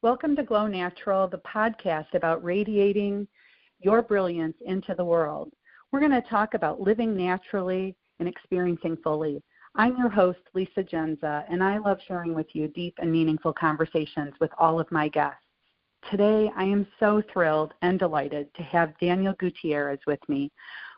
Welcome to Glow Natural, the podcast about radiating your brilliance into the world. We're going to talk about living naturally and experiencing fully. I'm your host, Lisa Jendza, and I love sharing with you deep and meaningful conversations with all of my guests. Today, I am so thrilled and delighted to have Daniel Gutierrez with me,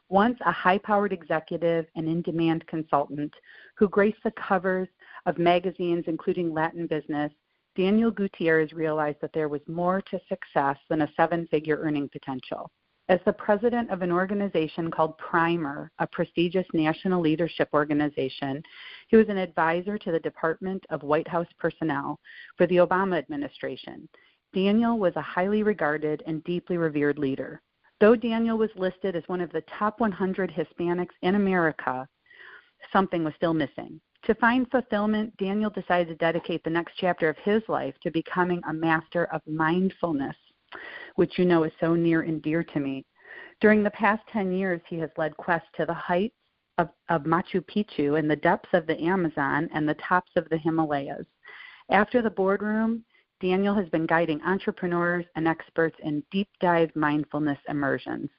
once a high-powered executive and in-demand consultant who graced the covers of magazines, including Latin Business. Daniel Gutierrez realized that there was more to success than a seven-figure earning potential. As the president of an organization called Primer, a prestigious national leadership organization, he was an advisor to the Department of White House Personnel for the Obama administration. Daniel was a highly regarded and deeply revered leader. Though Daniel was listed as one of the top 100 Hispanics in America, something was still missing. To find fulfillment, Daniel decided to dedicate the next chapter of his life to becoming a master of mindfulness, which you know is so near and dear to me. During the past 10 years, he has led quests to the heights of Machu Picchu and the depths of the Amazon and the tops of the Himalayas. After the boardroom, Daniel has been guiding entrepreneurs and experts in deep dive mindfulness immersions.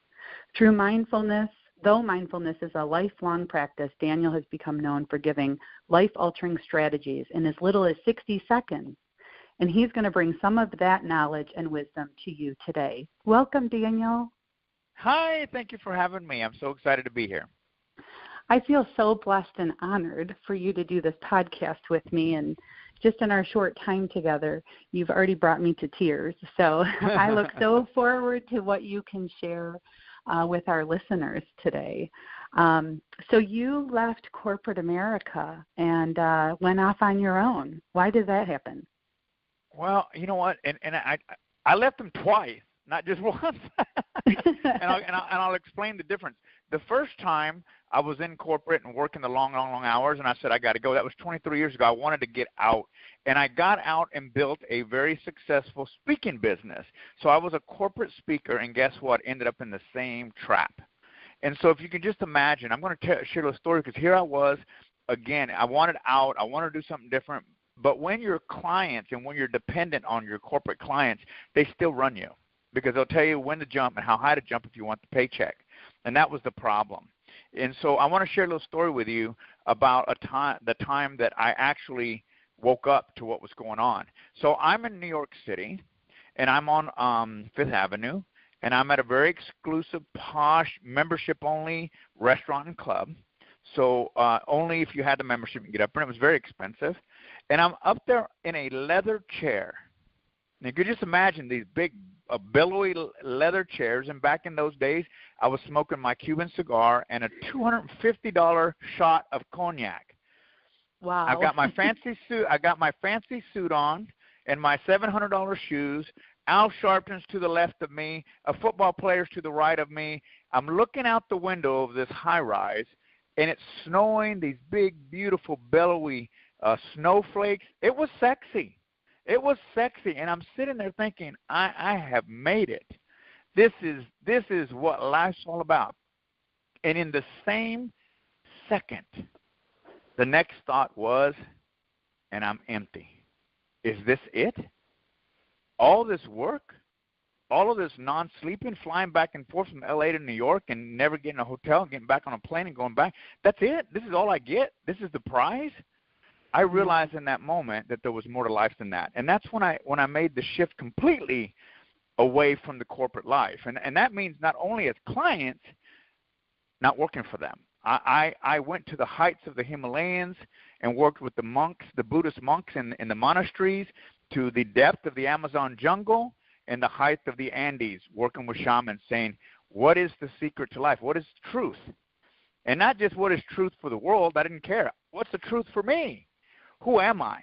Through mindfulness, though mindfulness is a lifelong practice, Daniel has become known for giving life-altering strategies in as little as 60 seconds. And he's going to bring some of that knowledge and wisdom to you today. Welcome, Daniel. Hi, thank you for having me. I'm so excited to be here. I feel so blessed and honored for you to do this podcast with me. And just in our short time together, you've already brought me to tears. So I look so forward to what you can share with our listeners today. So you left corporate America and went off on your own. Why did that happen? Well, you know what, and I left them twice, not just once. and I'll explain the difference. The first time I was in corporate and working the long hours, and I said, I got to go. That was 23 years ago. I wanted to get out. And I got out and built a very successful speaking business. So I was a corporate speaker, and guess what? Ended up in the same trap. And so if you can just imagine, I'm going to share a story because here I was, again, I wanted out. I wanted to do something different. But when your clients and when you're dependent on your corporate clients, they still run you because they'll tell you when to jump and how high to jump if you want the paycheck. And that was the problem. And so I want to share a little story with you about the time that I actually woke up to what was going on. So I'm in New York City, and I'm on Fifth Avenue, and I'm at a very exclusive, posh, membership-only restaurant and club. So only if you had the membership you could get up there. It was very expensive. And I'm up there in a leather chair. And you could just imagine these big, billowy leather chairs. And back in those days, I was smoking my Cuban cigar and a $250 shot of cognac. Wow! I got my fancy suit. I got my fancy suit on and my $700 shoes. Al Sharpton's to the left of me. A football player's to the right of me. I'm looking out the window of this high-rise, and it's snowing. These big, beautiful, billowy snowflakes. It was sexy. It was sexy, and I'm sitting there thinking, I have made it. This is what life's all about. And in the same second, the next thought was, and I'm empty. Is this it? All this work, all of this non-sleeping, flying back and forth from L.A. to New York and never getting a hotel, getting back on a plane and going back, that's it? This is all I get? This is the prize? I realized in that moment that there was more to life than that. And that's when I made the shift completely away from the corporate life. And that means not only as clients, not working for them. I went to the heights of the Himalayas and worked with the monks, the Buddhist monks in the monasteries, to the depth of the Amazon jungle and the height of the Andes, working with shamans, saying, what is the secret to life? What is truth? And not just what is truth for the world. I didn't care. What's the truth for me? Who am I?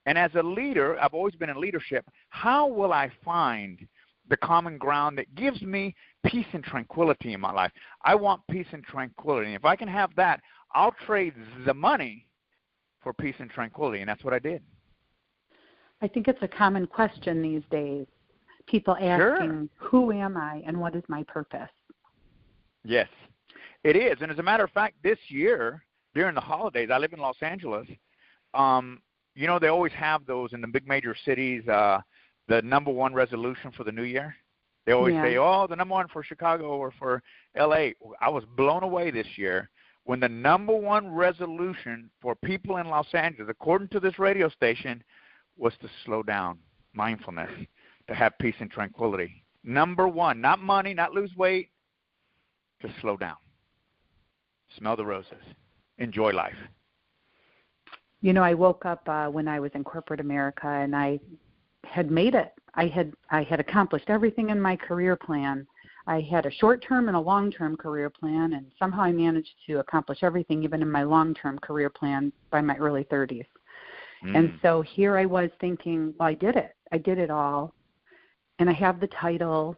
And as a leader, I've always been in leadership. How will I find the common ground that gives me peace and tranquility in my life? I want peace and tranquility. If I can have that, I'll trade the money for peace and tranquility, and that's what I did. I think it's a common question these days. People asking, Who am I and what is my purpose? Yes, it is. And as a matter of fact, this year, during the holidays, I live in Los Angeles, you know, they always have those in the big major cities, the number one resolution for the new year? They always say, oh, the number one for Chicago or for L.A. I was blown away this year when the number one resolution for people in Los Angeles, according to this radio station, was to slow down, mindfulness, to have peace and tranquility. Number one, not money, not lose weight, to slow down. Smell the roses. Enjoy life. You know, I woke up when I was in corporate America, and I had made it. I had accomplished everything in my career plan. I had a short-term and a long-term career plan, and somehow I managed to accomplish everything, even in my long-term career plan, by my early 30s. And so here I was thinking, well, I did it. I did it all, and I have the title,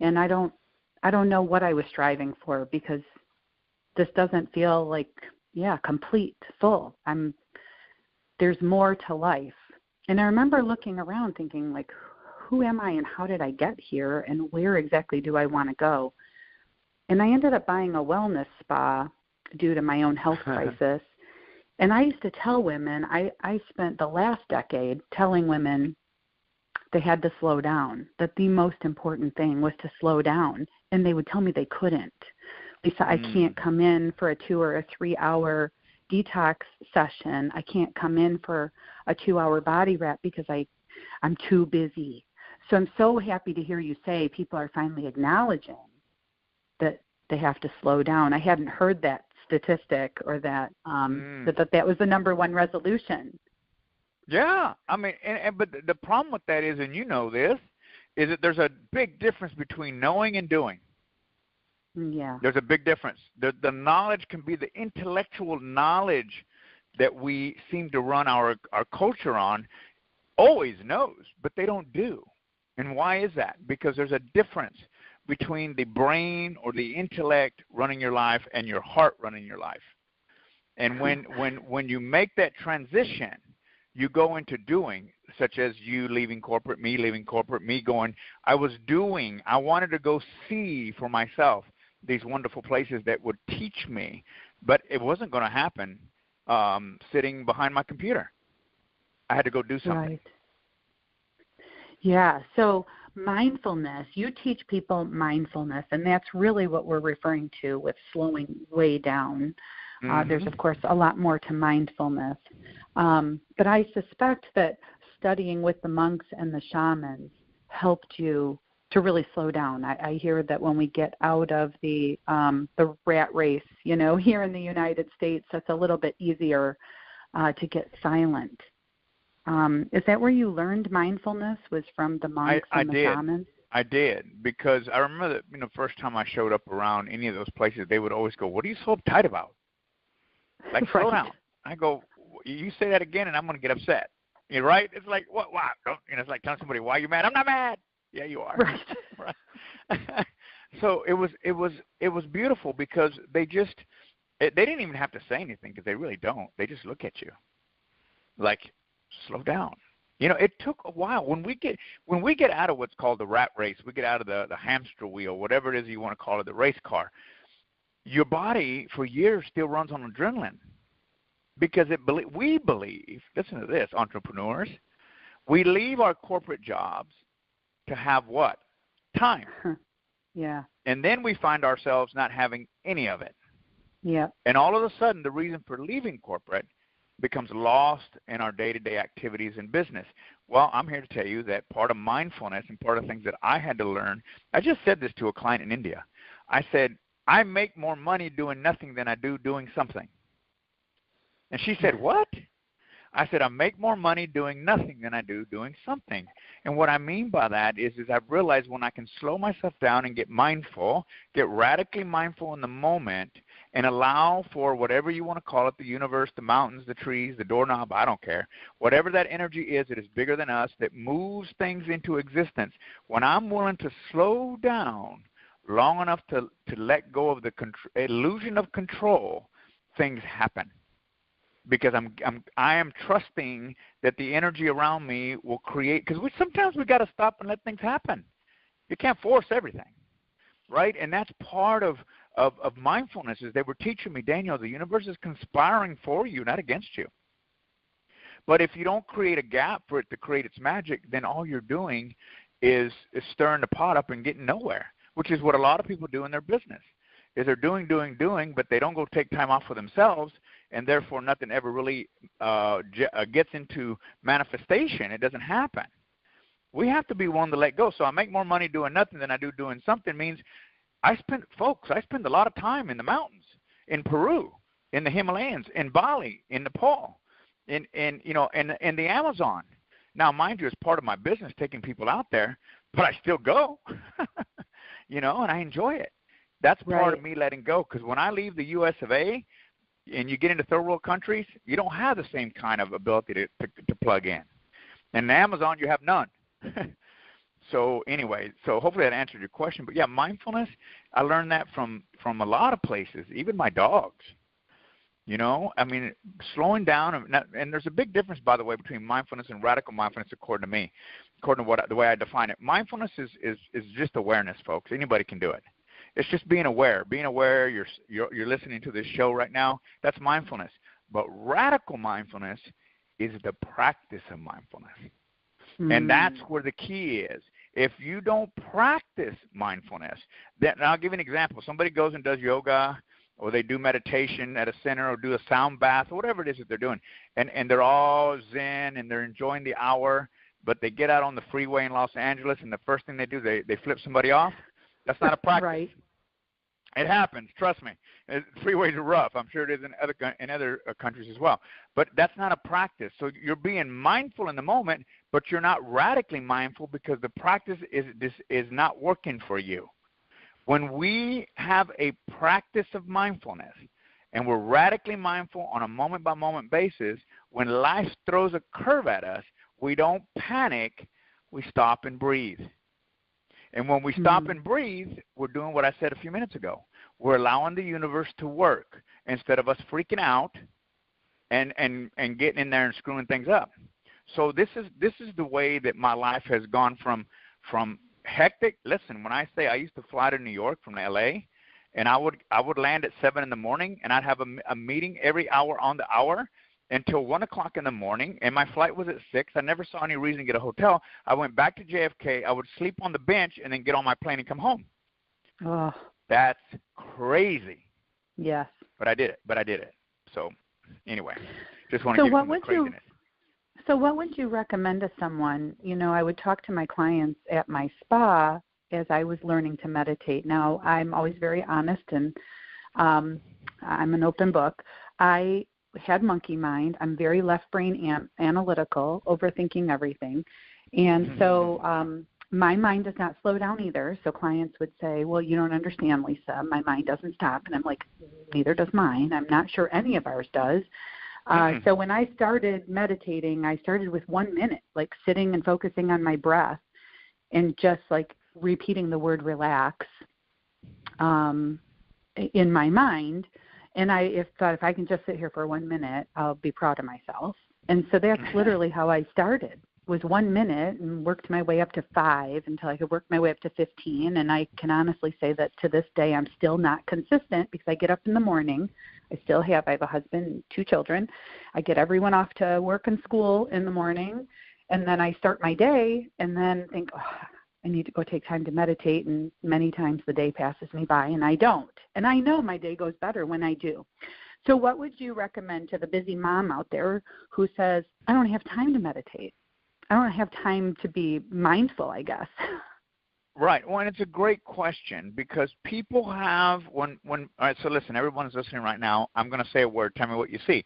and I don't know what I was striving for, because this doesn't feel like, complete, full. There's more to life. And I remember looking around thinking, like, who am I and how did I get here and where exactly do I want to go? And I ended up buying a wellness spa due to my own health crisis. And I used to tell women, I spent the last decade telling women they had to slow down, that the most important thing was to slow down. And they would tell me they couldn't. Lisa, I can't come in for a 2 or a 3 hour detox session. I can't come in for a 2 hour body wrap because I'm too busy. So I'm so happy to hear you say people are finally acknowledging that they have to slow down. I hadn't heard that statistic or that that was the number one resolution. Yeah, I mean, but the problem with that is, and you know this, is that there's a big difference between knowing and doing. Yeah. There's a big difference. The knowledge can be the intellectual knowledge that we seem to run our culture on, always knows, but they don't do. And why is that? Because there's a difference between the brain or the intellect running your life and your heart running your life. And when you make that transition, you go into doing, such as you leaving corporate, me going, I was doing, I wanted to go see for myself these wonderful places that would teach me, but it wasn't going to happen sitting behind my computer. I had to go do something. Right. Yeah, so mindfulness, you teach people mindfulness, and that's really what we're referring to with slowing way down. There's, of course, a lot more to mindfulness. But I suspect that studying with the monks and the shamans helped you to really slow down. I hear that when we get out of the rat race, here in the United States, that's a little bit easier to get silent. Is that where you learned mindfulness, was from the monks and the shamans? I did, because I remember that, the first time I showed up around any of those places, they would always go, what are you so uptight about? Like, slow down. I go, you say that again and I'm going to get upset. You're right? It's like, what? Wow. It's like telling somebody, why are you mad? I'm not mad. Yeah, you are. Right. Right. So it was beautiful, because they didn't even have to say anything, because they really don't. They just look at you like, slow down. It took a while. When we get out of what's called the rat race, we get out of the hamster wheel, whatever it is you want to call it, the race car. Your body for years still runs on adrenaline, because we believe, listen to this, entrepreneurs, we leave our corporate jobs to have what? Time. Yeah. And then we find ourselves not having any of it. Yeah. And all of a sudden, the reason for leaving corporate becomes lost in our day-to-day activities in business. Well, I'm here to tell you that part of mindfulness and part of things that I had to learn, I just said this to a client in India. I said, I make more money doing nothing than I do doing something. And she said, what? I said, I make more money doing nothing than I do doing something. And what I mean by that is I've realized when I can slow myself down and get mindful, get radically mindful in the moment, and allow for whatever you want to call it, the universe, the mountains, the trees, the doorknob, I don't care. Whatever that energy is, it is bigger than us, that moves things into existence. When I'm willing to slow down long enough to let go of the illusion of control, things happen. Because I am trusting that the energy around me will create, because sometimes we got to stop and let things happen. You can't force everything, right? And that's part of mindfulness. Is they were teaching me, Daniel, the universe is conspiring for you, not against you. But if you don't create a gap for it to create its magic, then all you're doing is stirring the pot up and getting nowhere, which is what a lot of people do in their business. Is they're doing, but they don't go take time off for themselves, and therefore nothing ever really gets into manifestation. It doesn't happen. We have to be willing to let go. So I make more money doing nothing than I do doing something means I spend a lot of time in the mountains, in Peru, in the Himalayas, in Bali, in Nepal, in the Amazon. Now, mind you, it's part of my business taking people out there, but I still go, and I enjoy it. That's part of me letting go, because when I leave the U.S. of A. and you get into third world countries, you don't have the same kind of ability to plug in. And in Amazon, you have none. So anyway, hopefully that answered your question. But, yeah, mindfulness, I learned that from a lot of places, even my dogs. Slowing down, and there's a big difference, by the way, between mindfulness and radical mindfulness, according to me, according to the way I define it. Mindfulness is just awareness, folks. Anybody can do it. It's just being aware. Being aware, you're listening to this show right now. That's mindfulness. But radical mindfulness is the practice of mindfulness. And that's where the key is. If you don't practice mindfulness, then I'll give you an example. Somebody goes and does yoga, or they do meditation at a center, or do a sound bath, or whatever it is that they're doing, and they're all zen and they're enjoying the hour, but they get out on the freeway in Los Angeles, and the first thing they do, they flip somebody off. That's not a practice. Right. It happens. Trust me. Freeways are rough. I'm sure it is in other countries as well. But that's not a practice. So you're being mindful in the moment, but you're not radically mindful because the practice is not working for you. When we have a practice of mindfulness and we're radically mindful on a moment-by-moment basis, when life throws a curve at us, we don't panic. We stop and breathe. And when we stop and breathe, we're doing what I said a few minutes ago. We're allowing the universe to work instead of us freaking out and getting in there and screwing things up. So this is the way that my life has gone from hectic. Listen, when I say I used to fly to New York from L.A., and I would land at 7 in the morning, and I'd have a meeting every hour on the hour until 1 o'clock in the morning, and my flight was at 6. I never saw any reason to get a hotel. I went back to JFK. I would sleep on the bench and then get on my plane and come home. Oh. That's crazy. Yes. But I did it. So anyway, just want to give you the craziness. So what would you recommend to someone? I would talk to my clients at my spa as I was learning to meditate. Now, I'm always very honest, and I'm an open book. I had monkey mind. I'm very left brain analytical, overthinking everything. And so my mind does not slow down either. So clients would say, well, you don't understand, Lisa. My mind doesn't stop. And I'm like, neither does mine. I'm not sure any of ours does. So when I started meditating, I started with 1 minute, like sitting and focusing on my breath and just like repeating the word relax in my mind. And I thought if I can just sit here for 1 minute, I'll be proud of myself. And so that's literally how I started, was 1 minute, and worked my way up to 5 until I could work my way up to 15. And I can honestly say that to this day I'm still not consistent because I get up in the morning. I have a husband and 2 children. I get everyone off to work and school in the morning, and then I start my day and then think, I need to go take time to meditate, and many times the day passes me by and I don't. And I know my day goes better when I do. So what would you recommend to the busy mom out there who says, I don't have time to meditate? I don't have time to be mindful, I guess. Right. Well, and it's a great question because people have all right, so listen, everyone's listening right now. I'm going to say a word. Tell me what you see.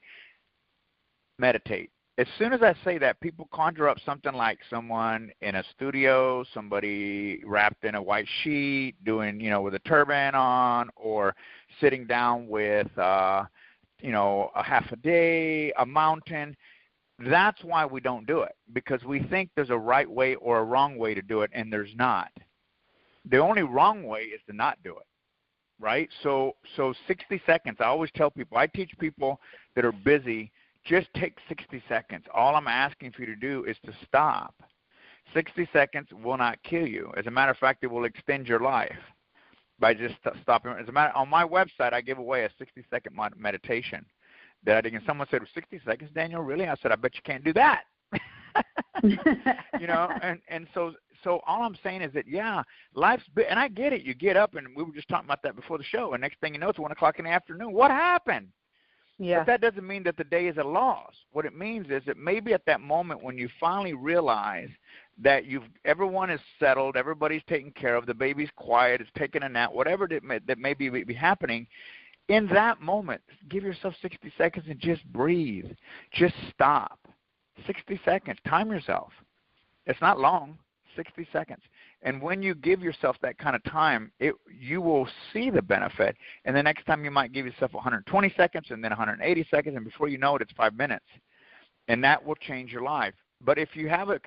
Meditate. As soon as I say that, people conjure up something like someone in a studio, somebody wrapped in a white sheet, doing, with a turban on, or sitting down with, a half a day, a mountain. That's why we don't do it, because we think there's a right way or a wrong way to do it, and there's not. The only wrong way is to not do it, right? So 60 seconds. I always tell people, I teach people that are busy, just take 60 seconds. All I'm asking for you to do is to stop. 60 seconds will not kill you. As a matter of fact, it will extend your life by just stopping. On my website, I give away a 60-second meditation that. And someone said, 60 seconds, Daniel, really? I said, I bet you can't do that. You know, and so all I'm saying is that, yeah, life's big, and I get it. You get up, and we were just talking about that before the show, and next thing you know, it's 1 o'clock in the afternoon. What happened? Yeah. But that doesn't mean that the day is a loss. What it means is that maybe at that moment when you finally realize that everyone is settled, everybody's taken care of, the baby's quiet, it's taking a nap, whatever that may be happening, in that moment, give yourself 60 seconds and just breathe. Just stop. 60 seconds. Time yourself. It's not long. 60 seconds. And when you give yourself that kind of time, you will see the benefit. And the next time you might give yourself 120 seconds and then 180 seconds, and before you know it, it's 5 minutes. And that will change your life. But if you have a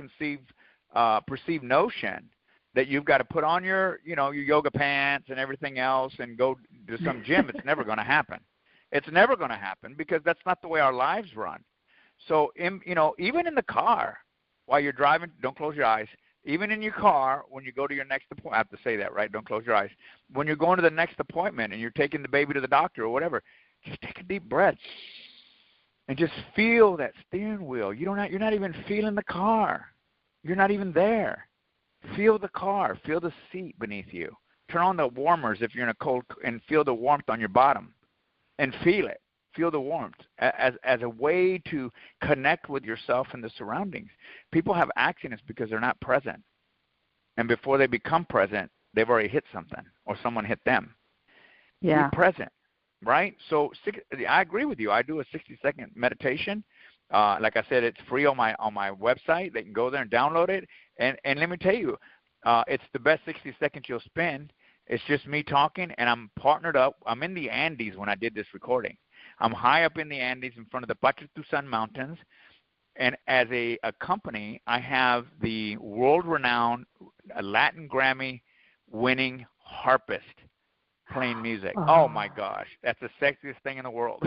perceived notion that you've got to put on your yoga pants and everything else and go to some gym, it's never going to happen. It's never going to happen because that's not the way our lives run. So, even in the car, while you're driving, don't close your eyes. Even in your car, when you go to your next appointment, I have to say that, right? Don't close your eyes. When you're going to the next appointment and you're taking the baby to the doctor or whatever, just take a deep breath and just feel that steering wheel. You're not even feeling the car. You're not even there. Feel the car. Feel the seat beneath you. Turn on the warmers if you're in a cold and feel the warmth on your bottom and feel it. Feel the warmth as a way to connect with yourself and the surroundings. People have accidents because they're not present. And before they become present, they've already hit something or someone hit them. Yeah. Be present, right? So I agree with you. I do a 60-second meditation. Like I said, it's free on my website. They can go there and download it. And let me tell you, it's the best 60 seconds you'll spend. It's just me talking, and I'm partnered up. I'm in the Andes when I did this recording. I'm high up in the Andes in front of the Pachatusan Mountains, and as a company, I have the world-renowned Latin Grammy-winning harpist playing music. Oh, my gosh. That's the sexiest thing in the world.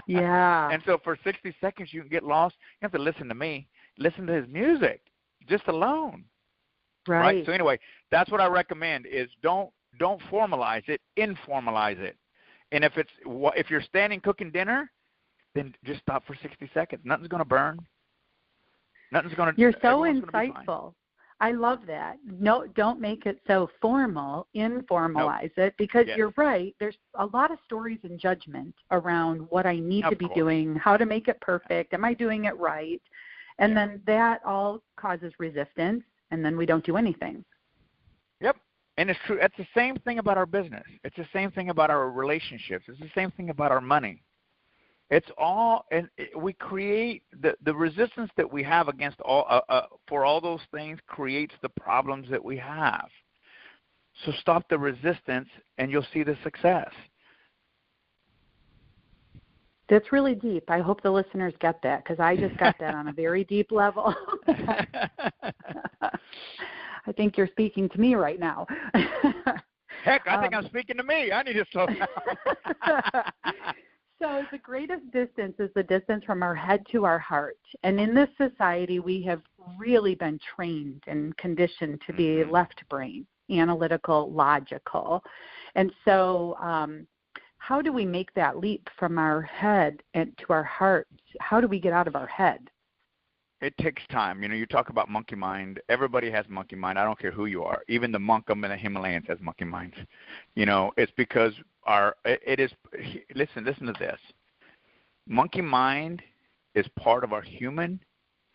Yeah. And so for 60 seconds, you can get lost. You have to listen to me. Listen to his music just alone. Right? So anyway, that's what I recommend is don't formalize it, informalize it. And if you're standing cooking dinner, then just stop for 60 seconds. Nothing's going to burn. Nothing's going to. You're so insightful. I love that. No, don't make it so formal. Informalize it because you're right. There's a lot of stories and judgment around what I need to be doing, how to make it perfect. Am I doing it right? And then that all causes resistance, and then we don't do anything. Yep. And it's true. It's the same thing about our business. It's the same thing about our relationships. It's the same thing about our money. It's all, and we create the resistance that we have against for all those things creates the problems that we have. So stop the resistance, and you'll see the success. That's really deep. I hope the listeners get that because I just got that on a very deep level. I think you're speaking to me right now. Heck, I think I'm speaking to me. I need to slow down. So the greatest distance is the distance from our head to our heart. And in this society, we have really been trained and conditioned to be left brain, analytical, logical. And so how do we make that leap from our head and to our heart? How do we get out of our head? It takes time. You talk about monkey mind. Everybody has monkey mind. I don't care who you are. Even the monk in the Himalayas has monkey minds. It's because listen to this. Monkey mind is part of our human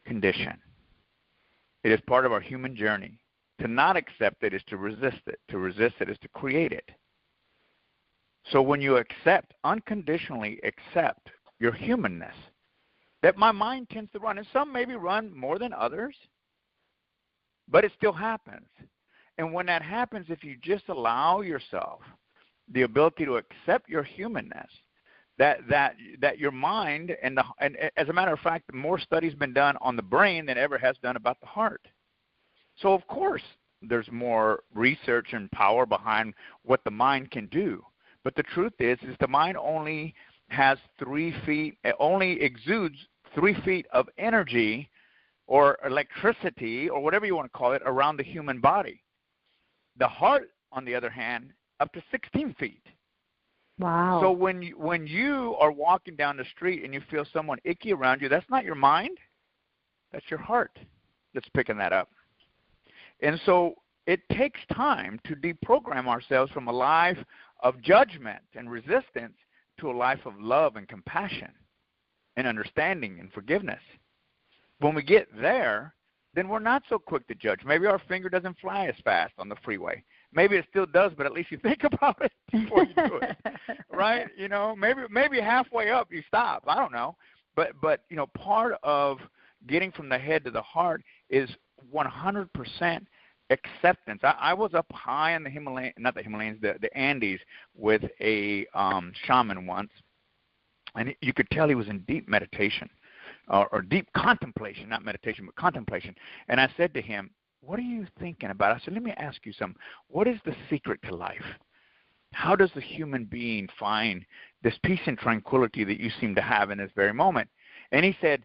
condition. It is part of our human journey. To not accept it is to resist it. To resist it is to create it. So when you unconditionally accept your humanness, that my mind tends to run, and some maybe run more than others, but it still happens. And when that happens, if you just allow yourself the ability to accept your humanness, that your mind, and as a matter of fact, more studies been done on the brain than ever has done about the heart. So of course, there's more research and power behind what the mind can do. But the truth is the mind only has 3 feet, it only exudes 3 feet of energy or electricity or whatever you want to call it around the human body. The heart, on the other hand, up to 16 feet. Wow. So when you are walking down the street and you feel someone icky around you, that's not your mind. That's your heart that's picking that up. And so it takes time to deprogram ourselves from a life of judgment and resistance to a life of love and compassion and understanding and forgiveness. When we get there, then we're not so quick to judge. Maybe our finger doesn't fly as fast on the freeway. Maybe it still does, but at least you think about it before you do it, right? You know, maybe halfway up you stop. I don't know. But you know, part of getting from the head to the heart is 100% acceptance. I was up high in the Himalayas, not the Himalayas, the Andes with a shaman once, and you could tell he was in deep meditation or deep contemplation, not meditation, but contemplation. And I said to him, what are you thinking about? I said, let me ask you something. What is the secret to life? How does the human being find this peace and tranquility that you seem to have in this very moment? And he said,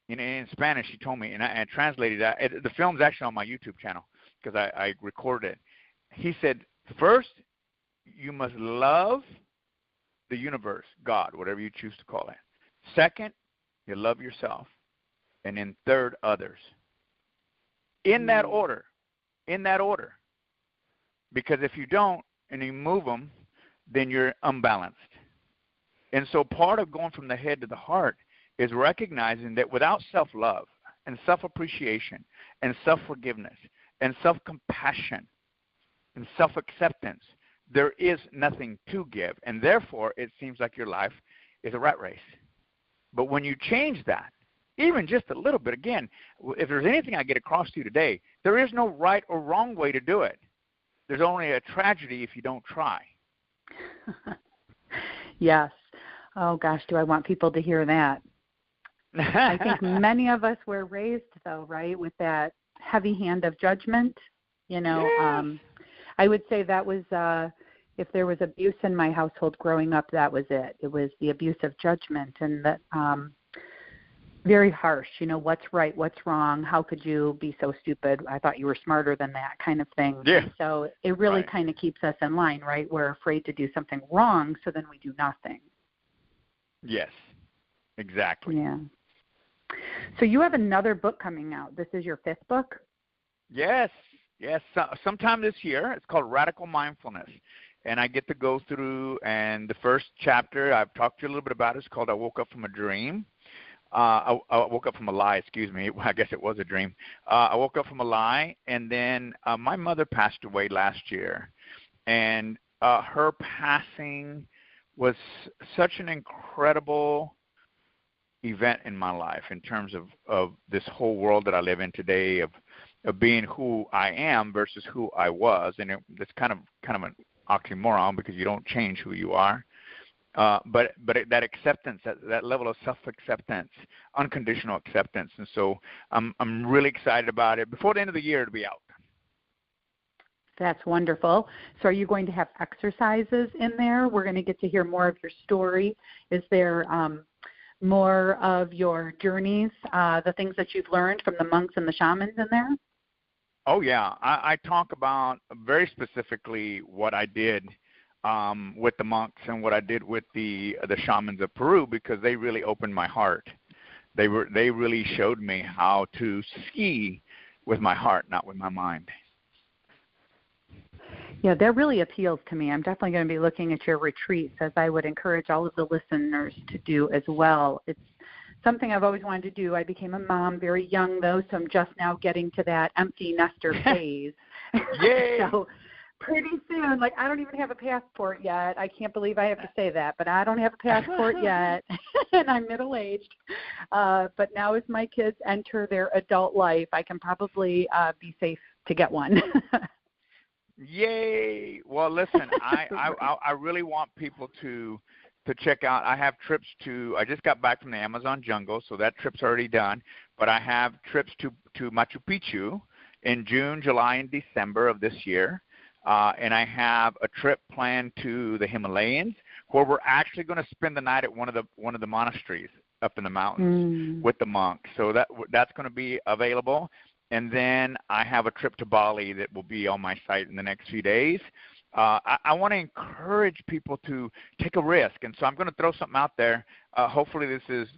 in Spanish, he told me, and I translated that. The film's actually on my YouTube channel because I recorded it. He said, first, you must love the universe, God, whatever you choose to call it. Second, you love yourself. And then third, others. In that order. Because if you don't and you move them, then you're unbalanced. And so part of going from the head to the heart is recognizing that without self-love and self-appreciation and self-forgiveness and self-compassion and self-acceptance, there is nothing to give. And therefore, it seems like your life is a rat race. But when you change that, even just a little bit, again, if there's anything I get across to you today, there is no right or wrong way to do it. There's only a tragedy if you don't try. Yes. Oh, gosh, do I want people to hear that. I think many of us were raised, though, right, with that heavy hand of judgment. You know, yes. I would say that was, if there was abuse in my household growing up, that was it. It was the abuse of judgment and that very harsh, you know, what's right, what's wrong, how could you be so stupid? I thought you were smarter than that kind of thing. Yeah. So it really kind of keeps us in line, right? We're afraid to do something wrong, so then we do nothing. Yes, exactly. Yeah. So you have another book coming out. This is your 5th book? Yes. Sometime this year. It's called Radical Mindfulness. And I get to go through, and the first chapter, I've talked to you a little bit about it. It's called I Woke Up From a Dream. I woke up from a lie, excuse me. I guess it was a dream. I woke up from a lie, and then my mother passed away last year. And her passing was such an incredible event in my life in terms of this whole world that I live in today, of being who I am versus who I was. And it's kind of an oxymoron because you don't change who you are. But that acceptance, that level of self-acceptance, unconditional acceptance. And so I'm really excited about it. Before the end of the year, it'll be out. That's wonderful. So are you going to have exercises in there? We're going to get to hear more of your story. Is there more of your journeys, the things that you've learned from the monks and the shamans in there? Oh, yeah. I talk about very specifically what I did with the monks and what I did with the shamans of Peru, because they really opened my heart. They really showed me how to see with my heart, not with my mind. Yeah, that really appeals to me. I'm definitely going to be looking at your retreats, as I would encourage all of the listeners to do as well. It's something I've always wanted to do. I became a mom very young, though, so I'm just now getting to that empty nester phase. Yay! So pretty soon, like, I don't even have a passport yet. I can't believe I have to say that, but I don't have a passport yet, and I'm middle-aged. But now as my kids enter their adult life, I can probably be safe to get one. Yay! Well, listen, I really want people to check out. I have trips I just got back from the Amazon jungle, so that trip's already done. But I have trips to Machu Picchu in June, July, and December of this year. And I have a trip planned to the Himalayas, where we're actually going to spend the night at one of the monasteries up in the mountains with the monks. So that's going to be available. And then I have a trip to Bali that will be on my site in the next few days. I want to encourage people to take a risk, and so I'm going to throw something out there. Hopefully, this is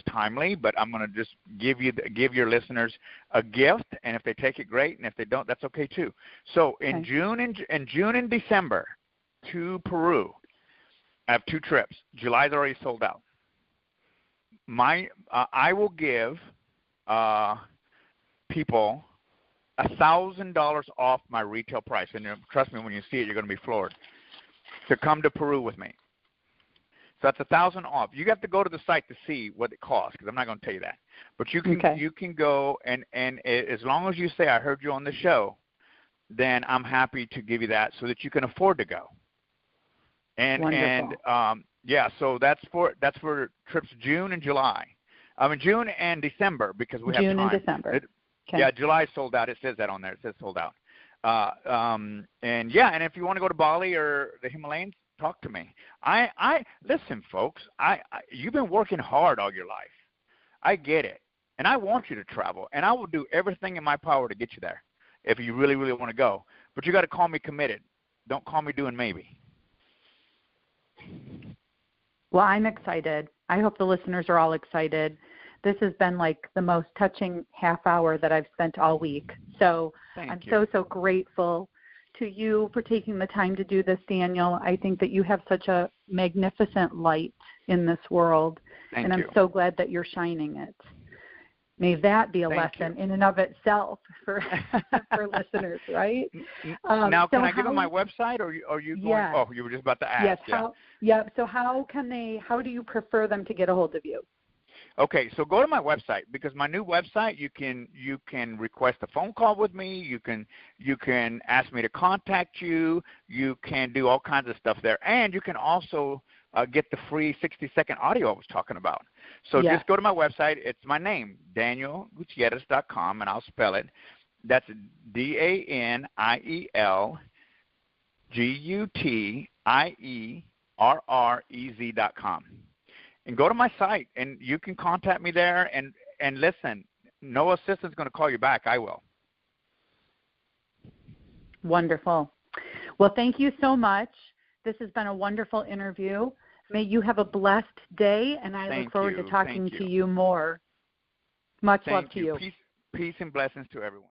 timely, but I'm going to just give your listeners a gift, and if they take it, great, and if they don't, that's okay too. So in June and December to Peru, I have 2 trips. July's already sold out. I will give people $1,000 off my retail price, and trust me, when you see it, you're going to be floored, to come to Peru with me. So that's $1,000 off. You have to go to the site to see what it costs, because I'm not going to tell you that. But you can go, and as long as you say I heard you on the show, then I'm happy to give you that so that you can afford to go. Wonderful. So that's for trips June and July. I mean June and December, because we have time. June and December. Yeah, July sold out. It says that on there. It says sold out. And if you want to go to Bali or the Himalayas, talk to me. I listen, folks. You've been working hard all your life. I get it, and I want you to travel, and I will do everything in my power to get you there if you really, really want to go. But you got to call me committed. Don't call me doing maybe. Well, I'm excited. I hope the listeners are all excited. This has been like the most touching half hour that I've spent all week. So I'm so grateful to you for taking the time to do this, Daniel. I think that you have such a magnificent light in this world, and I'm so glad that you're shining it. May that be a lesson in and of itself for listeners, right? Now, can I give them my website, or are you going? Yeah. Oh, you were just about to ask. Yes. So how do you prefer them to get a hold of you? Okay, so go to my website, because my new website, you can request a phone call with me. You can ask me to contact you. You can do all kinds of stuff there, and you can also get the free 60-second audio I was talking about. So just go to my website. It's my name, DanielGutierrez.com, and I'll spell it. That's DanielGutierrez.com. And go to my site, and you can contact me there. And listen, no assistant's going to call you back. I will. Wonderful. Well, thank you so much. This has been a wonderful interview. May you have a blessed day, and I look forward to talking to you more. Much love to you. Peace and blessings to everyone.